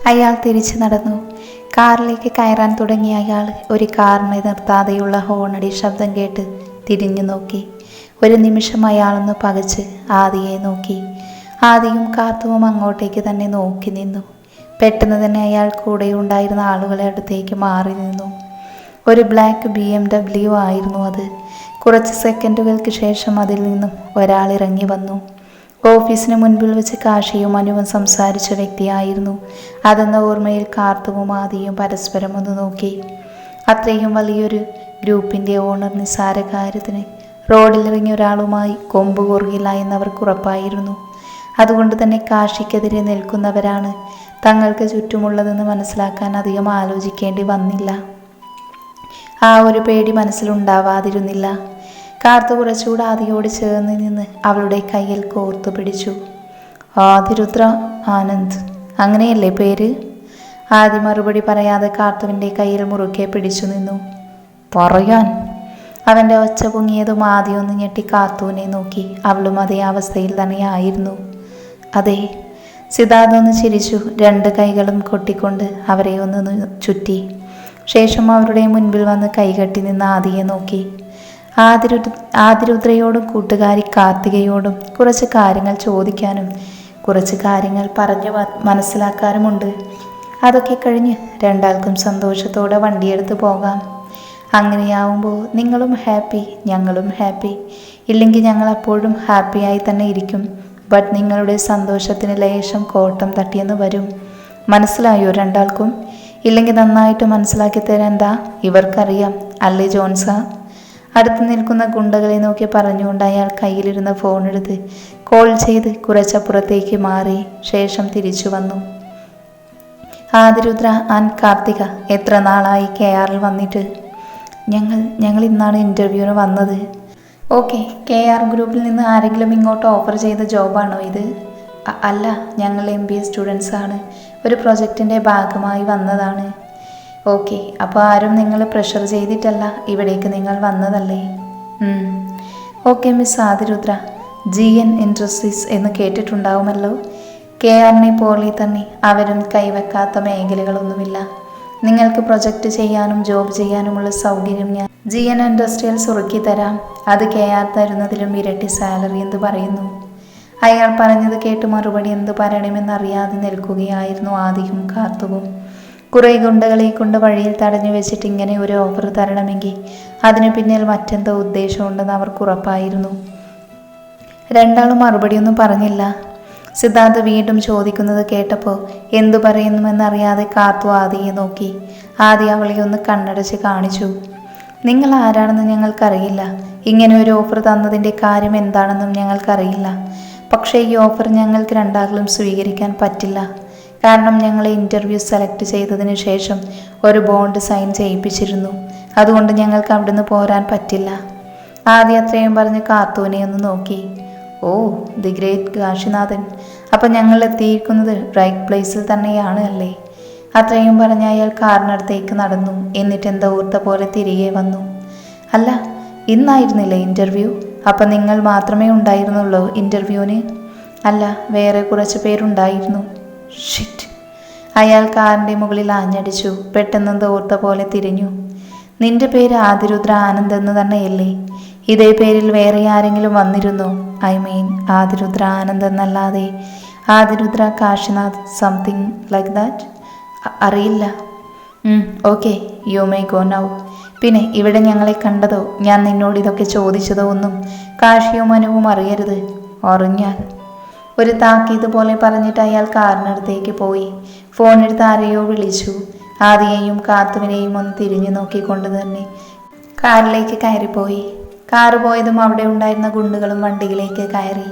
അയാൾ തിരിച്ചു നടന്നു. കാറിലേക്ക് കയറാൻ തുടങ്ങിയ അയാൾ ഒരു കാറിനെ നിർത്താതെയുള്ള ഹോണടി ശബ്ദം കേട്ട് തിരിഞ്ഞു നോക്കി. ഒരു നിമിഷം അയാളൊന്ന് പകച്ച് ആദിയെ നോക്കി. ആദിയും കാത്തുവും അങ്ങോട്ടേക്ക് തന്നെ നോക്കി നിന്നു. പെട്ടെന്ന് തന്നെ അയാൾ കൂടെ ഉണ്ടായിരുന്ന ആളുകളെ അടുത്തേക്ക് മാറി നിന്നു. ഒരു ബ്ലാക്ക് BMW ആയിരുന്നു അത്. കുറച്ച് സെക്കൻഡുകൾക്ക് ശേഷം അതിൽ നിന്നും ഒരാൾ ഇറങ്ങി വന്നു. ഓഫീസിന് മുൻപിൽ വെച്ച് കാശിയും അനുവും സംസാരിച്ച വ്യക്തിയായിരുന്നു അതെന്ന ഓർമ്മയിൽ കാർത്തുവും ആദിയും പരസ്പരം ഒന്ന് നോക്കി. അത്രയും വലിയൊരു ഗ്രൂപ്പിൻ്റെ ഓണർ നിസ്സാര കാര്യത്തിന് റോഡിലിറങ്ങിയ ഒരാളുമായി കൊമ്പ് കോർകില്ല എന്നവർക്ക് ഉറപ്പായിരുന്നു. അതുകൊണ്ട് തന്നെ കാശിക്കെതിരെ നിൽക്കുന്നവരാണ് തങ്ങൾക്ക് ചുറ്റുമുള്ളതെന്ന് മനസ്സിലാക്കാൻ അധികം ആലോചിക്കേണ്ടി വന്നില്ല. ആ ഒരു പേടി മനസ്സിലുണ്ടാവാതിരുന്നില്ല. കാർത്തു കുറച്ചുകൂടെ ആദിയോട് ചേർന്ന് നിന്ന് അവളുടെ കയ്യിൽ കോർത്തു പിടിച്ചു. ആദിരുദ്ര ആനന്ദ്, അങ്ങനെയല്ലേ പേര്? ആദി മറുപടി പറയാതെ കാർത്തുവിൻ്റെ കയ്യിൽ മുറുകെ പിടിച്ചു നിന്നു. പറയാൻ? അവൻ്റെ ഒച്ച പൊങ്ങിയതും ആദ്യമൊന്ന് ഞെട്ടി കാർത്തുവിനെ നോക്കി. അവളും അതേ അവസ്ഥയിൽ തന്നെയായിരുന്നു. അതെ. സിദ്ധാർത്ഥ ഒന്ന് ചിരിച്ചു. രണ്ട് കൈകളും കൊട്ടിക്കൊണ്ട് അവരെ ഒന്ന് ചുറ്റി. ശേഷം അവരുടെ മുൻപിൽ വന്ന് കൈകെട്ടി നിന്ന് ആദിയെ നോക്കി. ആദിരുദ്രയോടും കൂട്ടുകാരി കാർത്തികയോടും കുറച്ച് കാര്യങ്ങൾ ചോദിക്കാനും കുറച്ച് കാര്യങ്ങൾ പറഞ്ഞു മനസ്സിലാക്കാനുമുണ്ട്. അതൊക്കെ കഴിഞ്ഞ് രണ്ടാൾക്കും സന്തോഷത്തോടെ വണ്ടിയെടുത്ത് പോകാം. അങ്ങനെയാവുമ്പോൾ നിങ്ങളും ഹാപ്പി, ഞങ്ങളും ഹാപ്പി. ഇല്ലെങ്കിൽ ഞങ്ങൾ അപ്പോഴും ഹാപ്പിയായി തന്നെ ഇരിക്കും. ബട്ട് നിങ്ങളുടെ സന്തോഷത്തിന് ലേശം കോട്ടം തട്ടിയെന്ന് വരും. മനസ്സിലായോ രണ്ടാൾക്കും? ഇല്ലെങ്കിൽ നന്നായിട്ട് മനസ്സിലാക്കി തരാൻ എന്താ ഇവർക്കറിയാം അല്ലേ ജോൺസ? അടുത്ത് നിൽക്കുന്ന ഗുണ്ടകളെ നോക്കി പറഞ്ഞുകൊണ്ട് അയാൾ കയ്യിലിരുന്ന ഫോണെടുത്ത് കോൾ ചെയ്ത് കുറച്ചപ്പുറത്തേക്ക് മാറി. ശേഷം തിരിച്ചു വന്നു. ആദിരുദ്ര ആൻഡ് കാർത്തിക, എത്ര നാളായി KRൽ വന്നിട്ട്? ഞങ്ങൾ ഇന്നാണ് ഇൻ്റർവ്യൂവിന് വന്നത്. ഓക്കെ, KR ഗ്രൂപ്പിൽ നിന്ന് ആരെങ്കിലും ഇങ്ങോട്ട് ഓഫർ ചെയ്ത ജോബാണോ ഇത്? അല്ല, ഞങ്ങൾ MBA സ്റ്റുഡൻസ് ആണ്. ഒരു പ്രൊജക്റ്റിൻ്റെ ഭാഗമായി വന്നതാണ്. ഓക്കെ, അപ്പോൾ ആരും നിങ്ങൾ പ്രഷർ ചെയ്തിട്ടല്ല, ഇവിടേക്ക് നിങ്ങൾ വന്നതല്ലേ? ഓക്കെ മിസ് ആദിരുദ്ര, GN ഇൻഡസ്ട്രീസ് എന്ന് കേട്ടിട്ടുണ്ടാവുമല്ലോ. KRനെ പോലെ തന്നെ അവരും കൈവെക്കാത്ത മേഖലകളൊന്നുമില്ല. നിങ്ങൾക്ക് പ്രൊജക്റ്റ് ചെയ്യാനും ജോബ് ചെയ്യാനുമുള്ള സൗകര്യം ഞാൻ GN ഇൻഡസ്ട്രിയൽസ് ഉറക്കി തരാം. അത് KR തരുന്നതിലും ഇരട്ടി സാലറി എന്ന് പറയുന്നു. അയാൾ പറഞ്ഞത് കേട്ട് മറുപടി എന്ത് പറയണമെന്നറിയാതെ നിൽക്കുകയായിരുന്നു ആദിയും കാർത്തുവും. കുറേ ഗുണ്ടകളെ കൊണ്ട് വഴിയിൽ തടഞ്ഞു വെച്ചിട്ട് ഇങ്ങനെ ഒരു ഓഫർ തരണമെങ്കിൽ അതിനു പിന്നിൽ മറ്റെന്തോ ഉദ്ദേശമുണ്ടെന്ന് അവർക്ക് ഉറപ്പായിരുന്നു. രണ്ടാളും മറുപടിയൊന്നും പറഞ്ഞില്ല. സിദ്ധാർത്ഥ വീണ്ടും ചോദിക്കുന്നത് കേട്ടപ്പോൾ എന്തു പറയുന്നുവെന്നറിയാതെ കാർത്തു ആദിയെ നോക്കി. ആദി അവളെ ഒന്ന് കണ്ണടച്ച് കാണിച്ചു. നിങ്ങൾ ആരാണെന്ന് ഞങ്ങൾക്കറിയില്ല. ഇങ്ങനെ ഒരു ഓഫർ തന്നതിൻ്റെ കാര്യം എന്താണെന്നും ഞങ്ങൾക്കറിയില്ല. പക്ഷേ ഈ ഓഫർ ഞങ്ങൾക്ക് രണ്ടാളും സ്വീകരിക്കാൻ പറ്റില്ല. കാരണം ഞങ്ങളെ ഇൻ്റർവ്യൂ സെലക്ട് ചെയ്തതിന് ശേഷം ഒരു ബോണ്ട് സൈൻ ചെയ്യിപ്പിച്ചിരുന്നു. അതുകൊണ്ട് ഞങ്ങൾക്ക് അവിടുന്ന് പോരാൻ പറ്റില്ല. ആദ്യം അത്രയും പറഞ്ഞ് കാർത്തുവിനെ ഒന്ന് നോക്കി. ഓ, ദി ഗ്രേറ്റ് കാശിനാഥൻ, അപ്പം ഞങ്ങൾ എത്തിയിരിക്കുന്നത് റൈറ്റ് പ്ലേസിൽ തന്നെയാണ് അല്ലേ? അത്രയും പറഞ്ഞ അയാൾ കാറിനടുത്തേക്ക് നടന്നു. എന്നിട്ട് എന്താ ഓർത്ത പോലെ തിരികെ വന്നു. അല്ല, ഇന്നായിരുന്നില്ലേ ഇൻ്റർവ്യൂ? അപ്പം നിങ്ങൾ മാത്രമേ ഉണ്ടായിരുന്നുള്ളൂ ഇൻ്റർവ്യൂവിന്? അല്ല, വേറെ കുറച്ച് പേരുണ്ടായിരുന്നു. ഷിറ്റ്! അയാൾ കാറിൻ്റെ മുകളിൽ ആഞ്ഞടിച്ചു. പെട്ടെന്ന് ഓർത്ത പോലെ തിരിഞ്ഞു. നിന്റെ പേര് ആദിരുദ്ര ആനന്ദ് എന്ന് തന്നെയല്ലേ? ഇതേ പേരിൽ വേറെ ആരെങ്കിലും വന്നിരുന്നോ? ഐ മീൻ ആദിരുദ്ര ആനന്ദ് എന്നല്ലാതെ ആദിരുദ്ര കാശിനാഥ്, സംതിങ് ലൈക്ക് ദാറ്റ്? അറിയില്ല. Okay, you may go now. പിന്നെ ഇവിടെ ഞങ്ങളെ കണ്ടതോ ഞാൻ നിന്നോട് ഇതൊക്കെ ചോദിച്ചതോ ഒന്നും കാശിയും അനുവും അറിയരുത്. അറിഞ്ഞാൽ? ഒരു താക്കീത് പോലെ പറഞ്ഞിട്ട് അയാൾ കാറിനടുത്തേക്ക് പോയി. ഫോണെടുത്ത് ആരെയോ വിളിച്ചു. ആദിയെയും കാർത്തുവിനെയും ഒന്ന് തിരിഞ്ഞു നോക്കിക്കൊണ്ട് തന്നെ കാറിലേക്ക് കയറിപ്പോയി. കാറ് പോയതും അവിടെ ഉണ്ടായിരുന്ന ഗുണ്ടുകളും വണ്ടിയിലേക്ക് കയറി.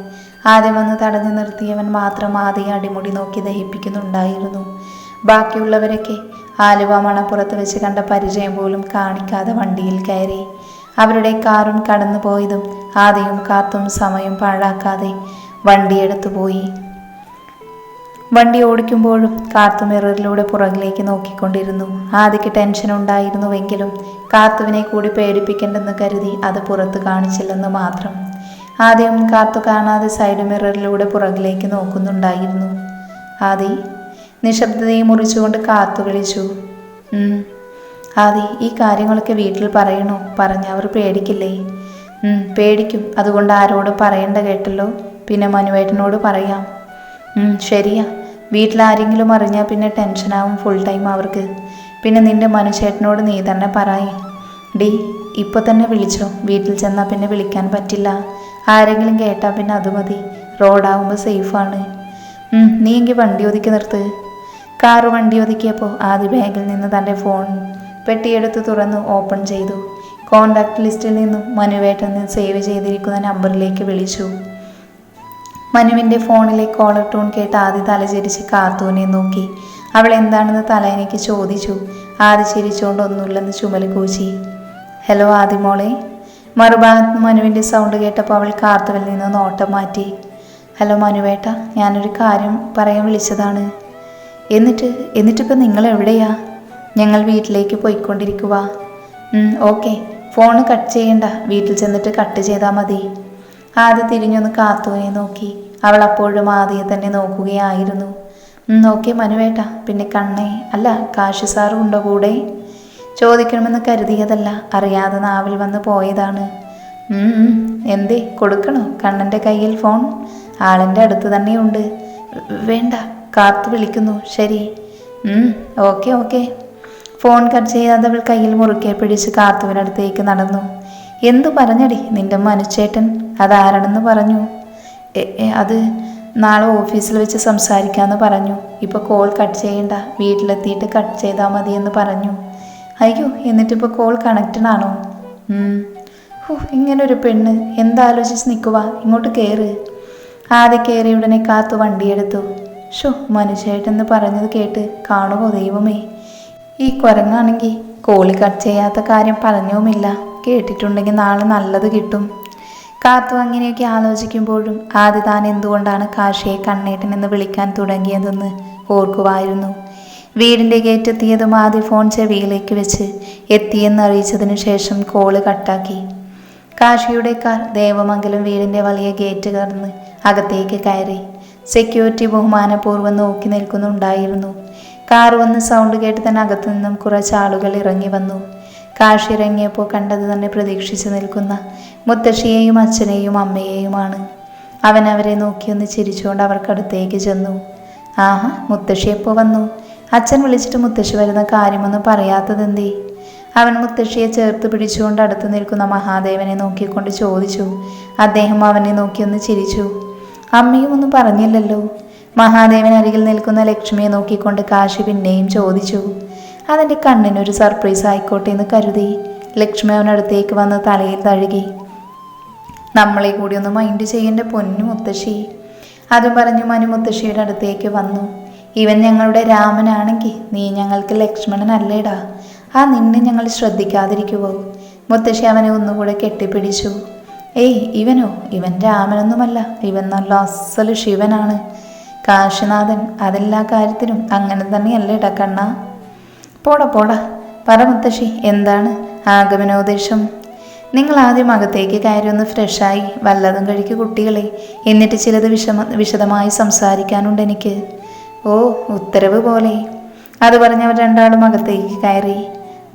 ആദ്യം വന്ന് തടഞ്ഞു നിർത്തിയവൻ മാത്രം ആദിയെ അടിമുടി നോക്കി ദഹിപ്പിക്കുന്നുണ്ടായിരുന്നു. ബാക്കിയുള്ളവരൊക്കെ ആലുവ മണപ്പുറത്ത് വെച്ച് കണ്ട പരിചയം പോലും കാണിക്കാതെ വണ്ടിയിൽ കയറി. അവരുടെ കാറും കടന്നു പോയതും ആദിയും കാർത്തും സമയം പാഴാക്കാതെ വണ്ടിയെടുത്തു പോയി. വണ്ടി ഓടിക്കുമ്പോഴും കാർത്തു മിററിലൂടെ പുറകിലേക്ക് നോക്കിക്കൊണ്ടിരുന്നു. ആദിക്ക് ടെൻഷൻ ഉണ്ടായിരുന്നുവെങ്കിലും കാർത്തുവിനെ കൂടി പേടിപ്പിക്കേണ്ടെന്ന് കരുതി അത് പുറത്ത് കാണിച്ചില്ലെന്ന് മാത്രം. ആദ്യം കാർത്തു കാണാതെ സൈഡ് മിററിലൂടെ പുറകിലേക്ക് നോക്കുന്നുണ്ടായിരുന്നു. ആദി, നിശബ്ദതയെ മുറിച്ചുകൊണ്ട് കാത്തു വിളിച്ചു. ആദി, ഈ കാര്യങ്ങളൊക്കെ വീട്ടിൽ പറയണോ? പറഞ്ഞവർ പേടിക്കില്ലേ? പേടിക്കും. അതുകൊണ്ട് ആരോടും പറയണ്ട കേട്ടല്ലോ. പിന്നെ മനുവേട്ടനോട് പറയാം. ശരിയാ. വീട്ടിലാരെങ്കിലും അറിഞ്ഞാൽ പിന്നെ ടെൻഷനാവും ഫുൾ ടൈം അവർക്ക്. പിന്നെ നിന്റെ മനുഷ്യേട്ടനോട് നീ തന്നെ പറയേ. ഡി, ഇപ്പോൾ തന്നെ വിളിച്ചോ. വീട്ടിൽ ചെന്നാൽ പിന്നെ വിളിക്കാൻ പറ്റില്ല. ആരെങ്കിലും കേട്ടാൽ പിന്നെ അത് മതി. റോഡാവുമ്പോൾ സേഫാണ്. നീ എങ്കിൽ വണ്ടി ഒതുക്കി നിർത്ത്. കാറ് വണ്ടി ഒതുക്കിയപ്പോൾ ആദ്യ ബാഗിൽ നിന്ന് തൻ്റെ ഫോൺ പെട്ടിയെടുത്ത് തുറന്ന് ഓപ്പൺ ചെയ്തു. കോണ്ടാക്ട് ലിസ്റ്റിൽ നിന്നും മനുവേട്ടൻ സേവ് ചെയ്തിരിക്കുന്ന നമ്പറിലേക്ക് വിളിച്ചു. മനുവിൻ്റെ ഫോണിലെ കോളർ ടൂൺ കേട്ട് ആദ്യ തലചിരിച്ച് കാർത്തൂനെ നോക്കി. അവൾ എന്താണെന്ന് തലയനയ്ക്ക് ചോദിച്ചു. ആദ്യ ചിരിച്ചുകൊണ്ട് ഒന്നുമില്ലെന്ന് ചുമല് കൂച്ചി. ഹലോ ആദിമോളെ. മറുഭാഗത്ത് മനുവിൻ്റെ സൗണ്ട് കേട്ടപ്പോൾ അവൾ കാർത്തുവിൽ നിന്ന് നോട്ടം മാറ്റി. ഹലോ മനുവേട്ട, ഞാനൊരു കാര്യം പറയാൻ വിളിച്ചതാണ്. എന്നിട്ടിപ്പോൾ നിങ്ങൾ എവിടെയാ? ഞങ്ങൾ വീട്ടിലേക്ക് പോയിക്കൊണ്ടിരിക്കുക. ഓക്കെ, ഫോണ് കട്ട് ചെയ്യണ്ട. വീട്ടിൽ ചെന്നിട്ട് കട്ട് ചെയ്താൽ മതി. ആദ്യ തിരിഞ്ഞൊന്ന് കാർത്തുവിനെ നോക്കി. അവൾ അപ്പോഴും ആദ്യയെ തന്നെ നോക്കുകയായിരുന്നു. ഓക്കെ മനുവേട്ട. പിന്നെ കണ്ണേ, അല്ല കാശി സാറും ഉണ്ടോ കൂടെ? ചോദിക്കണമെന്ന് കരുതിയതല്ല, അറിയാതെ നാവിൽ വന്ന് പോയതാണ്. എന്തേ, കൊടുക്കണോ കണ്ണൻ്റെ കയ്യിൽ ഫോൺ? ആളിൻ്റെ അടുത്ത് തന്നെയുണ്ട്. വേണ്ട, കാത്തു വിളിക്കുന്നു. ശരി. ഓക്കെ. ഫോൺ കട്ട് ചെയ്യാതെ അവൾ കയ്യിൽ മുറുക്കെ പിടിച്ച് കാർത്തുവിനടുത്തേക്ക് നടന്നു. എന്തു പറഞ്ഞടി നിന്റെ മനുച്ചേട്ടൻ? അതാരാണെന്ന് പറഞ്ഞു? അത് നാളെ ഓഫീസിൽ വെച്ച് സംസാരിക്കാമെന്ന് പറഞ്ഞു. ഇപ്പോൾ കോൾ കട്ട് ചെയ്യണ്ട, വീട്ടിലെത്തിയിട്ട് കട്ട് ചെയ്താൽ മതിയെന്ന് പറഞ്ഞു. അയ്യോ, എന്നിട്ടിപ്പോൾ കോൾ കണക്റ്റഡ് ആണോ? ഇങ്ങനൊരു പെണ്ണ്. എന്താലോചിച്ച് നിൽക്കുക, ഇങ്ങോട്ട് കയറ്. ആദ്യം കയറി ഉടനെ കാത്തു വണ്ടിയെടുത്തു. മനുഷ്യേട്ടെന്ന് പറഞ്ഞത് കേട്ട് കാണുമോ ദൈവമേ, ഈ കുരങ്ങാണെങ്കിൽ കോളി കട്ട് ചെയ്യാത്ത കാര്യം പറഞ്ഞുമില്ല. കേട്ടിട്ടുണ്ടെങ്കിൽ നാളെ നല്ലത് കിട്ടും. കാത്തു അങ്ങനെയൊക്കെ ആലോചിക്കുമ്പോഴും ആദ്യ താൻ എന്തുകൊണ്ടാണ് കാശിയെ കണ്ണേട്ടൻ എന്ന് വിളിക്കാൻ തുടങ്ങിയതെന്ന് ഓർക്കുമായിരുന്നു. വീടിൻ്റെ ഗേറ്റെത്തിയതും ആദ്യ ഫോൺ ചെവിയിലേക്ക് വെച്ച് എത്തിയെന്നറിയിച്ചതിനു ശേഷം കോള് കട്ടാക്കി. കാശിയുടെ കാർ ദേവമംഗലം വീടിൻ്റെ വലിയ ഗേറ്റ് കടന്ന് അകത്തേക്ക് കയറി. സെക്യൂരിറ്റി ബഹുമാനപൂർവ്വം നോക്കി നിൽക്കുന്നുണ്ടായിരുന്നു. കാർ വന്ന് സൗണ്ട് കേട്ട് തന്നെ അകത്തു നിന്നും കുറച്ചാളുകൾ ഇറങ്ങി വന്നു. കാശി ഇറങ്ങിയപ്പോൾ കണ്ടത് തന്നെ പ്രതീക്ഷിച്ചു നിൽക്കുന്ന മുത്തശ്ശിയെയും അച്ഛനെയും അമ്മയെയുമാണ്. അവൻ അവരെ നോക്കിയൊന്ന് ചിരിച്ചുകൊണ്ട് അവർക്കടുത്തേക്ക് ചെന്നു. ആഹാ, മുത്തശ്ശി എപ്പോൾ വന്നു? അച്ഛൻ വിളിച്ചിട്ട് മുത്തശ്ശി വരുന്ന കാര്യമൊന്നും പറയാത്തതെന്തേ? അവൻ മുത്തശ്ശിയെ ചേർത്ത് പിടിച്ചുകൊണ്ട് അടുത്ത് നിൽക്കുന്ന മഹാദേവനെ നോക്കിക്കൊണ്ട് ചോദിച്ചു. അദ്ദേഹം അവനെ നോക്കിയൊന്ന് ചിരിച്ചു. അമ്മയും ഒന്നും പറഞ്ഞില്ലല്ലോ. മഹാദേവൻ അരികിൽ നിൽക്കുന്ന ലക്ഷ്മിയെ നോക്കിക്കൊണ്ട് കാശി പിന്നെയും ചോദിച്ചു. അതെൻ്റെ കണ്ണിനൊരു സർപ്രൈസ് ആയിക്കോട്ടെ എന്ന് കരുതി ലക്ഷ്മി അവനടുത്തേക്ക് വന്ന് തലയിൽ തഴുകി. നമ്മളെ കൂടി ഒന്ന് മൈൻഡ് ചെയ്യേണ്ട പൊന്നു മുത്തശ്ശി. അതും പറഞ്ഞു മനു മുത്തശ്ശിയുടെ അടുത്തേക്ക് വന്നു. ഇവൻ ഞങ്ങളുടെ രാമനാണെങ്കിൽ നീ ഞങ്ങൾക്ക് ലക്ഷ്മണനല്ലേടാ. നിന്നെ ഞങ്ങൾ ശ്രദ്ധിക്കാതിരിക്കുവോ? മുത്തശ്ശി അവനെ ഒന്നുകൂടെ കെട്ടിപ്പിടിച്ചു. ഇവനോ? ഇവൻ രാമനൊന്നുമല്ല, ഇവൻ നല്ല അസല് ശിവനാണ്. കാശിനാഥൻ അതെല്ലാ കാര്യത്തിനും അങ്ങനെ തന്നെയല്ലേടാ കണ്ണ. പോടാ പറ മുത്തശ്ശി, എന്താണ് ആഗമനോദ്ദേശം? നിങ്ങൾ ആദ്യം അകത്തേക്ക് കയറി ഒന്ന് ഫ്രഷായി വല്ലതും കഴിക്കു കുട്ടികളെ. എന്നിട്ട് ചിലത് വിശദമായി സംസാരിക്കാനുണ്ട് എനിക്ക്. ഉത്തരവ് പോലെ. അത് പറഞ്ഞവർ രണ്ടാളും അകത്തേക്ക് കയറി.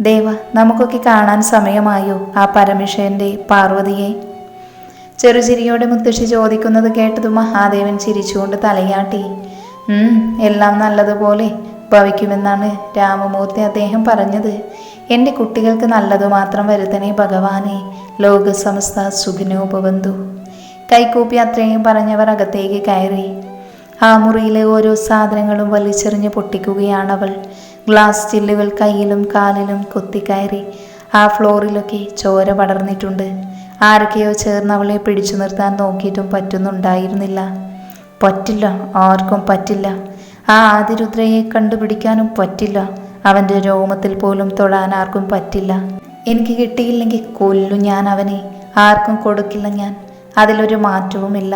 ദേവ, നമുക്കൊക്കെ കാണാൻ സമയമായോ ആ പരമേശ്വരൻ്റെ പാർവതിയെ? ചെറുചിരിയോടെ മുത്തശ്ശി ചോദിക്കുന്നത് കേട്ടതും മഹാദേവൻ ചിരിച്ചുകൊണ്ട് തലയാട്ടി. എല്ലാം നല്ലതുപോലെ ഭവിക്കുമെന്നാണ് രാമമൂർത്തി അദ്ദേഹം പറഞ്ഞത്. എൻ്റെ കുട്ടികൾക്ക് നല്ലതു മാത്രം വരുത്തണേ ഭഗവാനെ. ലോകസമസ്ത സുഖിനോ ഭവന്തു. കൈകൂപ്പി അത്രയും പറഞ്ഞവർ അകത്തേക്ക് കയറി. ആ മുറിയിലെ ഓരോ സാധനങ്ങളും വലിച്ചെറിഞ്ഞ് പൊട്ടിക്കുകയാണവൾ. ഗ്ലാസ് ചില്ലുകൾ കയ്യിലും കാലിലും കൊത്തിക്കയറി. ആ ഫ്ലോറിലൊക്കെ ചോര പടർന്നിട്ടുണ്ട്. ആരൊക്കെയോ ചേർന്ന് അവളെ പിടിച്ചു നിർത്താൻ നോക്കിയിട്ടും പറ്റുന്നുണ്ടായിരുന്നില്ല. പറ്റില്ല, ആർക്കും പറ്റില്ല. ആ ആദിരുദ്രയെ കണ്ടുപിടിക്കാനും പറ്റില്ല. അവൻ്റെ രോമത്തിൽ പോലും തൊടാൻ ആർക്കും പറ്റില്ല. എനിക്ക് കിട്ടിയില്ലെങ്കിൽ കൊല്ലും ഞാൻ അവനെ. ആർക്കും കൊടുക്കില്ല ഞാൻ. അതിലൊരു മാറ്റവുമില്ല.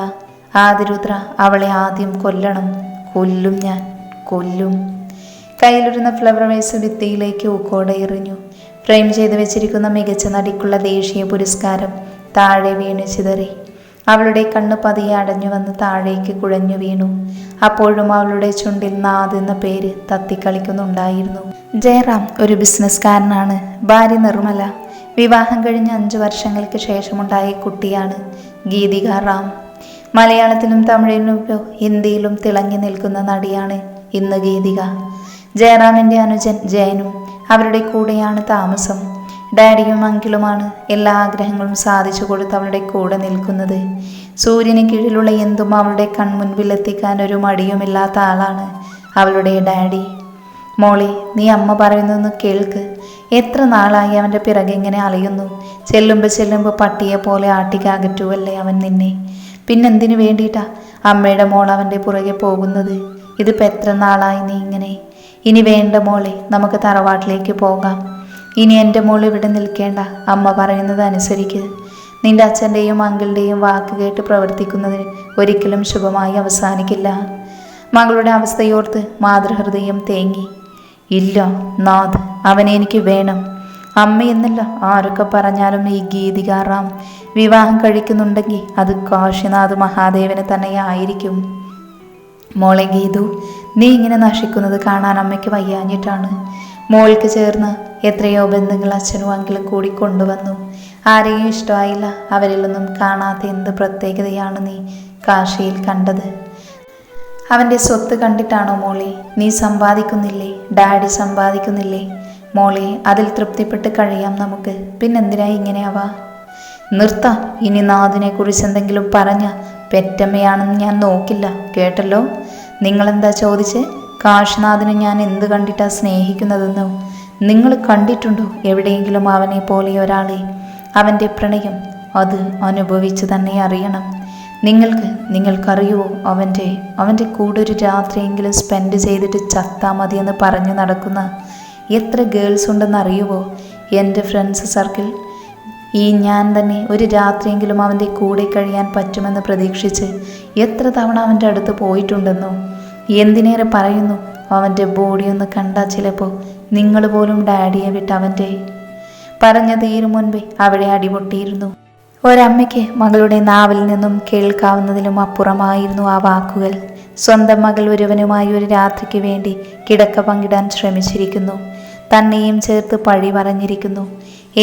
ആദിരുദ്ര അവളെ ആദ്യം കൊല്ലണം. കൊല്ലും ഞാൻ, കൊല്ലും. കയ്യിലിരുന്ന ഫ്ലവർ വേസ് ഭിത്തിയിലേക്ക് ഊക്കോടെ എറിഞ്ഞു. ഫ്രെയിം ചെയ്ത് വെച്ചിരിക്കുന്ന മികച്ച നടിക്കുള്ള ദേശീയ പുരസ്കാരം താഴെ വീണ് ചിതറി. അവളുടെ കണ്ണ് പതിയെ അടഞ്ഞു വന്ന് താഴേക്ക് കുഴഞ്ഞു വീണു. അപ്പോഴും അവളുടെ ചുണ്ടിൽ നാദ് എന്ന പേര് തത്തിക്കളിക്കുന്നുണ്ടായിരുന്നു. ജയറാം ഒരു ബിസിനസ്സുകാരനാണ്. ഭാര്യ നിർമ്മല. വിവാഹം കഴിഞ്ഞ് 5 വർഷങ്ങൾക്ക് ശേഷമുണ്ടായ കുട്ടിയാണ് ഗീതിക റാം. മലയാളത്തിലും തമിഴിലും ഹിന്ദിയിലും തിളങ്ങി നിൽക്കുന്ന നടിയാണ് ഇന്ന് ഗീതിക. ജയറാമിൻ്റെ അനുജൻ ജയനും അവരുടെ കൂടെയാണ് താമസം. ഡാഡിയും അങ്കിളുമാണ് എല്ലാ ആഗ്രഹങ്ങളും സാധിച്ചു കൊടുത്ത് അവളുടെ കൂടെ നിൽക്കുന്നത്. സൂര്യന് കീഴിലുള്ള എന്തും അവളുടെ കൺമുൻപിൽ എത്തിക്കാൻ ഒരു മടിയുമില്ലാത്ത ആളാണ് അവളുടെ ഡാഡി. മോളെ, നീ അമ്മ പറയുന്നതൊന്ന് കേൾക്ക്. എത്ര നാളായി അവൻ്റെ പിറകെ ഇങ്ങനെ അലയുന്നു. ചെല്ലുമ്പോൾ പട്ടിയെ പോലെ ആട്ടിക്കകറ്റുവല്ലേ അവൻ നിന്നെ. പിന്നെന്തിനു വേണ്ടിയിട്ടാ അമ്മയുടെ മോൾ അവൻ്റെ പുറകെ പോകുന്നത്? ഇതിപ്പോൾ എത്ര നാളായി നീ ഇങ്ങനെ? ഇനി വേണ്ട മോളെ, നമുക്ക് തറവാട്ടിലേക്ക് പോകാം. ഇനി എൻ്റെ മോൾ ഇവിടെ നിൽക്കേണ്ട. അമ്മ പറയുന്നത് അനുസരിക്ക്. നിന്റെ അച്ഛൻ്റെയും അങ്കിളുടെയും വാക്ക് കേട്ട് പ്രവർത്തിക്കുന്നതിന് ഒരിക്കലും ശുഭമായി അവസാനിക്കില്ല. മകളുടെ അവസ്ഥയോർത്ത് മാതൃഹൃദയം തേങ്ങി. ഇല്ല നാഥ്, അവനെ എനിക്ക് വേണം. അമ്മയെന്നല്ല ആരൊക്കെ പറഞ്ഞാലും ഈ ഗീതിക റാം വിവാഹം കഴിക്കുന്നുണ്ടെങ്കിൽ അത് കാശിനാഥ് മഹാദേവന് തന്നെ ആയിരിക്കും. മോളെ ഗീതു, നീ ഇങ്ങനെ നശിക്കുന്നത് കാണാൻ അമ്മയ്ക്ക് വയ്യാഞ്ഞിട്ടാണ്. മോൾക്ക് ചേർന്ന് എത്രയോ ബന്ധങ്ങൾ അച്ഛനും അങ്കിളും കൂടി കൊണ്ടുവന്നു. ആരെയും ഇഷ്ടമായില്ല. അവരിലൊന്നും കാണാത്ത എന്ത് പ്രത്യേകതയാണ് നീ കാശിയിൽ കണ്ടത്? അവൻ്റെ സ്വത്ത് കണ്ടിട്ടാണോ മോളെ? നീ സമ്പാദിക്കുന്നില്ലേ? ഡാഡി സമ്പാദിക്കുന്നില്ലേ? മോളെ, അതിൽ തൃപ്തിപ്പെട്ട് കഴിയാം നമുക്ക്. പിന്നെന്തിനാ ഇങ്ങനെയാവാ? നിർത്താം. ഇനി നാഥിനെ കുറിച്ച് എന്തെങ്കിലും പറഞ്ഞ പെറ്റമ്മയാണെന്ന് ഞാൻ നോക്കില്ല, കേട്ടല്ലോ? നിങ്ങളെന്താ ചോദിച്ചേ? കാശിനാഥിനെ ഞാൻ എന്ത് കണ്ടിട്ടാ സ്നേഹിക്കുന്നതെന്നോ? നിങ്ങൾ കണ്ടിട്ടുണ്ടോ എവിടെയെങ്കിലും അവനെ പോലെ ഒരാളെ? അവൻ്റെ പ്രണയം അത് അനുഭവിച്ച് തന്നെ അറിയണം. നിങ്ങൾക്കറിയുമോ അവൻ്റെ കൂടെ ഒരു രാത്രിയെങ്കിലും സ്പെൻഡ് ചെയ്തിട്ട് ചത്താ മതിയെന്ന് പറഞ്ഞു നടക്കുന്ന എത്ര ഗേൾസ് ഉണ്ടെന്ന് അറിയുമോ? എൻ്റെ ഫ്രണ്ട്സ് സർക്കിൾ. ഞാൻ തന്നെ ഒരു രാത്രിയെങ്കിലും അവൻ്റെ കൂടെ കഴിയാൻ പറ്റുമെന്ന് പ്രതീക്ഷിച്ച് എത്ര തവണ അവൻ്റെ അടുത്ത് പോയിട്ടുണ്ടെന്നോ? എന്തിനേറെ പറയുന്നു, അവൻ്റെ ബോഡി ഒന്ന് കണ്ടാൽ ചിലപ്പോൾ നിങ്ങൾ പോലും ഡാഡിയെ വിട്ട് അവൻ്റെ പറഞ്ഞു തീരും മുൻപേ അവിടെ അടിപൊട്ടിയിരുന്നു. ഒരമ്മയ്ക്ക് മകളുടെ നാവിൽ നിന്നും കേൾക്കാവുന്നതിലും അപ്പുറമായിരുന്നു ആ വാക്കുകൾ. സ്വന്തം മകൾ ഒരുവനുമായി ഒരു രാത്രിക്ക് വേണ്ടി കിടക്ക പങ്കിടാൻ ശ്രമിച്ചിരിക്കുന്നു. തന്നെയും ചേർത്ത് പഴി പറഞ്ഞിരിക്കുന്നു.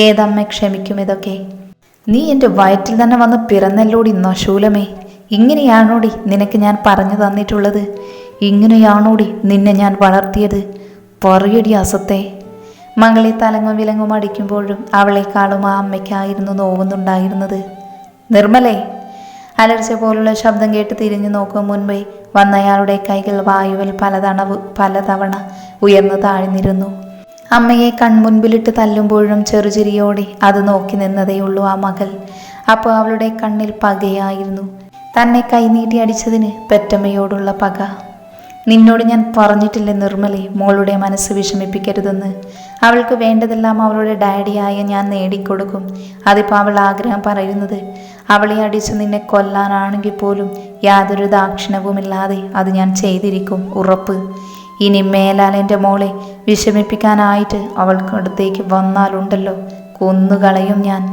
ഏതമ്മ ക്ഷമിക്കും ഇതൊക്കെ? നീ എൻ്റെ വയറ്റിൽ തന്നെ വന്ന് പിറന്നല്ലോടി നശൂലമേ. ഇങ്ങനെയാണോടി നിനക്ക് ഞാൻ പറഞ്ഞു തന്നിട്ടുള്ളത്? ഇങ്ങനെയാണോടി നിന്നെ ഞാൻ വളർത്തിയത്? പറയടി അസത്തെ. മകളെ തലങ്ങും വിലങ്ങും അടിക്കുമ്പോഴും അവളെക്കാളും ആ അമ്മയ്ക്കായിരുന്നു നോവുന്നുണ്ടായിരുന്നത്. നിർമ്മലേ! അലർച്ച പോലുള്ള ശബ്ദം കേട്ട് തിരിഞ്ഞു നോക്കും മുൻപേ വന്നയാളുടെ കൈകൾ വായുവിൽ പലതവണ ഉയർന്നു താഴ്ന്നിരുന്നു. അമ്മയെ കൺമുൻപിലിട്ട് തല്ലുമ്പോഴും ചെറുചിരിയോടെ അത് നോക്കി നിന്നതേയുള്ളൂ ആ മകൾ. അപ്പോൾ അവളുടെ കണ്ണിൽ പകയായിരുന്നു. തന്നെ കൈനീട്ടി അടിച്ചതിന് പെറ്റമ്മയോടുള്ള പക. നിന്നോട് ഞാൻ പറഞ്ഞിട്ടില്ലേ നിർമ്മലേ, മോളുടെ മനസ്സ് വിഷമിപ്പിക്കരുതെന്ന്. അവൾക്ക് വേണ്ടതെല്ലാം അവളുടെ ഡാഡിയായ ഞാൻ നേടിക്കൊടുക്കും. അതിപ്പോൾ അവൾ ആഗ്രഹം പറയുന്നത് അവളെ അടിച്ച് നിന്നെ കൊല്ലാനാണെങ്കിൽ പോലും യാതൊരു ദാക്ഷിണ്യവുമില്ലാതെ അത് ഞാൻ ചെയ്തിരിക്കും, ഉറപ്പ്. ഇനി മേലാൽ എൻ്റെ മോളെ വിഷമിപ്പിക്കാനായിട്ട് അവൾക്കടുത്തേക്ക് വന്നാലുണ്ടല്ലോ, കൊന്നുകളയും ഞാൻ.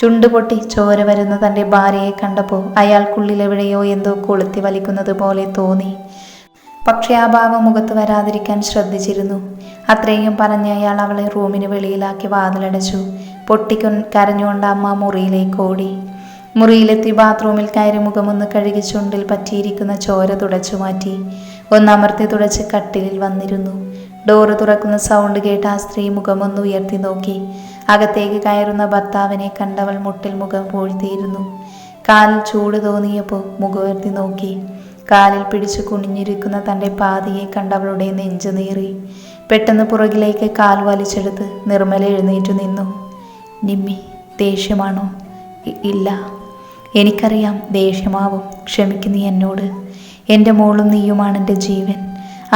ചുണ്ടുപൊട്ടി ചോര വരുന്ന തൻ്റെ ഭാര്യയെ കണ്ടപ്പോൾ അയാൾക്കുള്ളിലെവിടെയോ എന്തോ കൊളുത്തി വലിക്കുന്നത് പോലെ തോന്നി. പക്ഷേ ആ ഭാവം മുഖത്ത് വരാതിരിക്കാൻ ശ്രദ്ധിച്ചിരുന്നു. അത്രയും പറഞ്ഞ് അയാൾ അവളെ റൂമിന് വെളിയിലാക്കി വാതിലടച്ചു. കരഞ്ഞുകൊണ്ട് അമ്മ മുറിയിലേക്ക് ഓടി. മുറിയിലെത്തി ബാത്റൂമിൽ കയറി മുഖമൊന്ന് കഴുകി ചുണ്ടിൽ പറ്റിയിരിക്കുന്ന ചോര തുടച്ചു മാറ്റി. ഒന്നമർത്തി തുടച്ച് കട്ടിലിൽ വന്നിരുന്നു. ഡോറ് തുറക്കുന്ന സൗണ്ട് കേട്ട് ആ സ്ത്രീ മുഖമൊന്ന് ഉയർത്തി നോക്കി. അകത്തേക്ക് കയറുന്ന ഭർത്താവിനെ കണ്ടവൾ മുട്ടിൽ മുഖം പൂഴ്ത്തിയിരുന്നു. കാലിൽ ചൂട് തോന്നിയപ്പോൾ മുഖമുയർത്തി നോക്കി. കാലിൽ പിടിച്ചു കുനിഞ്ഞിരിക്കുന്ന തൻ്റെ പാതിയെ കണ്ടവളുടെ നെഞ്ചു നീറി. പെട്ടെന്ന് പുറകിലേക്ക് കാൽ വലിച്ചെടുത്ത് നിർമ്മല എഴുന്നേറ്റു നിന്നു. നിമ്മി, ദേഷ്യമാണോ? ഇല്ല, എനിക്കറിയാം ദേഷ്യമാവും. ക്ഷമിക്കുന്നു എന്നോട്. എൻ്റെ മോളും നീയുമാണ് എൻ്റെ ജീവൻ.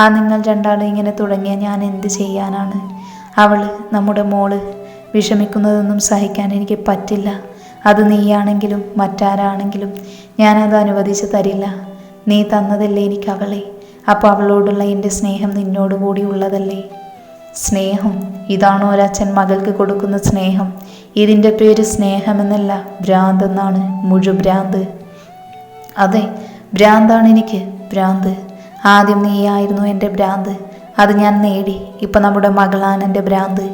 ആ നിങ്ങൾ രണ്ടാളും ഇങ്ങനെ തുടങ്ങിയ ഞാൻ എന്ത് ചെയ്യാനാണ്? നമ്മുടെ മോള് വിഷമിക്കുന്നതൊന്നും സഹിക്കാൻ എനിക്ക് പറ്റില്ല. അത് നീയാണെങ്കിലും മറ്റാരാണെങ്കിലും ഞാനത് അനുവദിച്ച് തരില്ല. നീ തന്നതല്ലേ എനിക്ക് അവളെ. അപ്പോൾ അവളോടുള്ള എൻ്റെ സ്നേഹം നിന്നോടുകൂടി ഉള്ളതല്ലേ? സ്നേഹം, ഇതാണോ ഒരച്ഛൻ മകൾക്ക് കൊടുക്കുന്ന സ്നേഹം? ഇതിൻ്റെ പേര് സ്നേഹമെന്നല്ല, ഭ്രാന്തെന്നാണ്, മുഴുഭ്രാന്ത്. അതെ, ഭ്രാന്താണ് എനിക്ക്, ഭ്രാന്ത്. ആദ്യം നീയായിരുന്നു എൻ്റെ ഭ്രാന്ത്, അത് ഞാൻ നേടി. ഇപ്പം നമ്മുടെ മകളാണ് എൻ്റെ ഭ്രാന്ത്.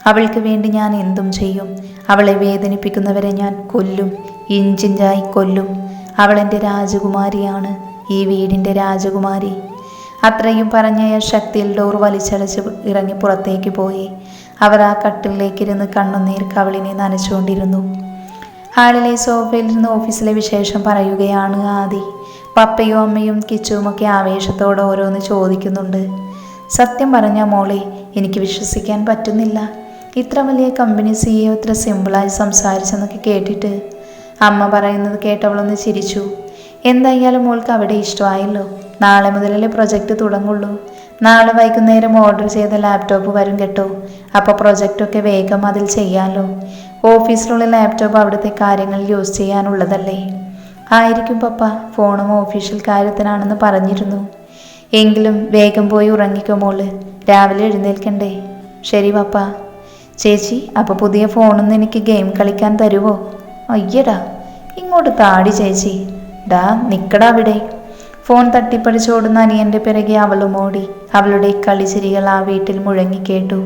അവൾക്ക് വേണ്ടി ഞാൻ എന്തും ചെയ്യും. അവളെ വേദനിപ്പിക്കുന്നവരെ ഞാൻ കൊല്ലും, ഇഞ്ചിഞ്ചായി കൊല്ലും. അവളെൻ്റെ രാജകുമാരിയാണ്, ഈ വീടിൻ്റെ രാജകുമാരി. അത്രയും പറഞ്ഞ ശക്തിയിൽ ഡോർ വലിച്ചടച്ച് ഇറങ്ങി പുറത്തേക്ക് പോയി. അവർ ആ കട്ടിലേക്കിരുന്ന് കണ്ണുനീർ കവിളിനെ നനച്ചുകൊണ്ടിരുന്നു. ഹാളിലെ സോഫയിലിരുന്ന് ഓഫീസിലെ വിശേഷം പറയുകയാണ് ആദി. പപ്പയും അമ്മയും കിച്ചുവുമൊക്കെ ആവേശത്തോടെ ഓരോന്ന് ചോദിക്കുന്നുണ്ട്. സത്യം പറഞ്ഞ മോളെ, എനിക്ക് വിശ്വസിക്കാൻ പറ്റുന്നില്ല. ഇത്ര വലിയ കമ്പനി CEO ഇത്ര സിമ്പിളായി സംസാരിച്ചെന്നൊക്കെ കേട്ടിട്ട്. അമ്മ പറയുന്നത് കേട്ടവളൊന്ന് ചിരിച്ചു. എന്തായാലും മോൾക്ക് അവിടെ ഇഷ്ടമായല്ലോ. നാളെ മുതലല്ലേ പ്രൊജക്റ്റ് തുടങ്ങുള്ളൂ. നാളെ വൈകുന്നേരം ഓർഡർ ചെയ്ത ലാപ്ടോപ്പ് വരും കേട്ടോ. അപ്പോൾ പ്രൊജക്റ്റൊക്കെ വേഗം അതിൽ ചെയ്യാമല്ലോ. ഓഫീസിലുള്ള ലാപ്ടോപ്പ് അവിടുത്തെ കാര്യങ്ങൾ യൂസ് ചെയ്യാനുള്ളതല്ലേ? ആയിരിക്കും പപ്പ, ഫോണും ഒഫീഷ്യൽ കാര്യത്തിനാണെന്ന് പറഞ്ഞിരുന്നു. എങ്കിലും വേഗം പോയി ഉറങ്ങിക്കോ മോള്, രാവിലെ എഴുന്നേൽക്കണ്ടേ. ശരി പപ്പ. ചേച്ചി, അപ്പോൾ പുതിയ ഫോണൊന്ന് എനിക്ക് ഗെയിം കളിക്കാൻ തരുമോ? അയ്യടാ, ഇങ്ങോട്ട് താടി ചേച്ചി. ഡാ നിക്കടാ അവിടെ. ഫോൺ തട്ടിപ്പടിച്ചോടുന്ന അനിയൻ്റെ പിറകെ അവളും ഓടി. അവളുടെ കളിച്ചിരികൾ ആ വീട്ടിൽ മുഴങ്ങിക്കേട്ടു.